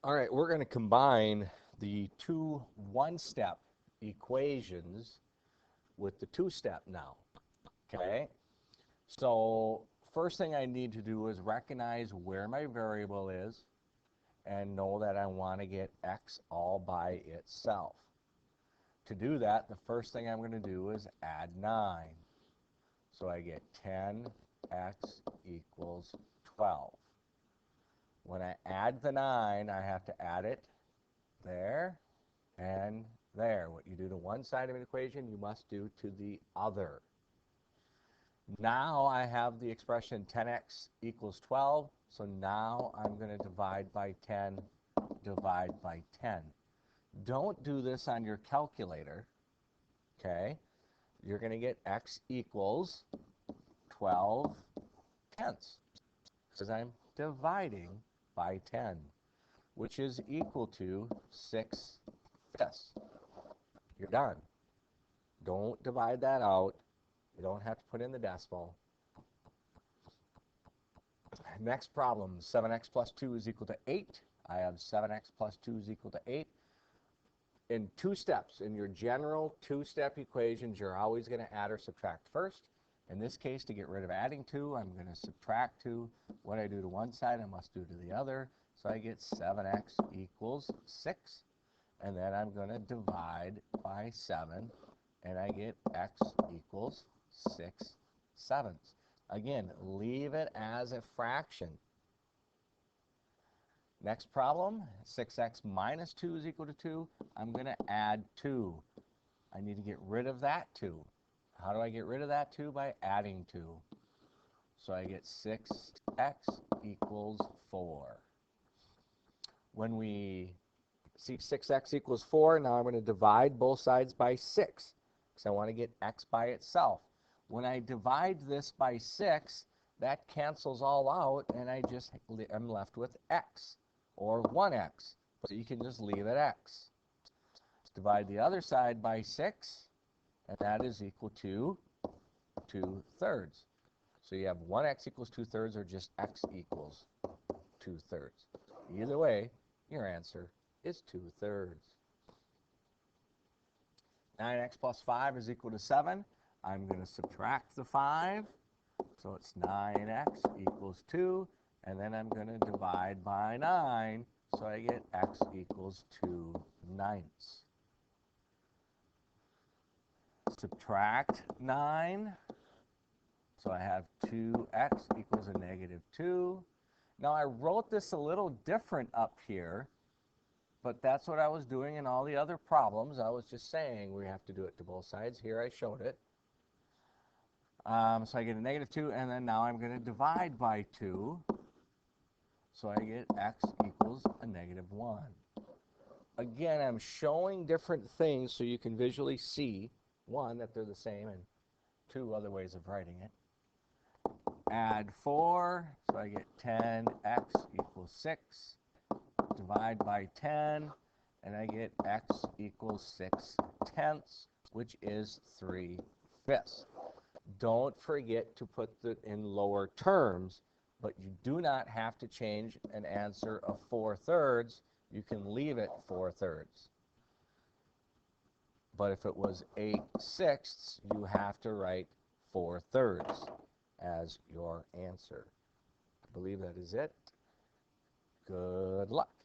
All right, we're going to combine the two one-step equations with the two-step now, okay? So first thing I need to do is recognize where my variable is and know that I want to get x all by itself. To do that, the first thing I'm going to do is add 9. So I get 10x equals 12. When I add the 9, I have to add it there and there. What you do to one side of an equation, you must do to the other. Now I have the expression 10x equals 12, so now I'm going to divide by 10, divide by 10. Don't do this on your calculator, okay? You're going to get x equals 12 tenths, because I'm dividing by 10, which is equal to 6 fifths. You're done. Don't divide that out. You don't have to put in the decimal. Next problem, 7x plus 2 is equal to 8. I have 7x plus 2 is equal to 8. In two steps, in your general two-step equations, you're always going to add or subtract first. In this case, to get rid of adding 2, I'm going to subtract 2. What I do to one side, I must do to the other. So I get 7x equals 6. And then I'm going to divide by 7. And I get x equals 6 sevenths. Again, leave it as a fraction. Next problem, 6x minus 2 is equal to 2. I'm going to add 2. I need to get rid of that 2. How do I get rid of that 2? By adding 2. So I get 6x equals 4. When we see 6x equals 4, now I'm going to divide both sides by 6, because I want to get x by itself. When I divide this by 6, that cancels all out, and I'm left with x, or 1x. So you can just leave it x. Divide the other side by 6, and that is equal to 2/3. So you have 1x equals 2/3, or just x equals 2/3. Either way, your answer is 2/3. 9x plus 5 is equal to 7. I'm going to subtract the 5. So it's 9x equals 2. And then I'm going to divide by 9. So I get x equals 2/9. Subtract 9. So I have 2x equals a negative 2. Now I wrote this a little different up here, but that's what I was doing in all the other problems. I was just saying we have to do it to both sides. Here I showed it. So I get a negative 2, and then now I'm going to divide by 2. So I get x equals a negative 1. Again, I'm showing different things so you can visually see, one, that they're the same, and two, other ways of writing it. Add 4, so I get 10x equals 6. Divide by 10, and I get x equals 6/10, which is 3/5. Don't forget to put it in lower terms, but you do not have to change an answer of 4/3. You can leave it 4/3. But if it was 8/6, you have to write 4/3 as your answer. I believe that is it. Good luck.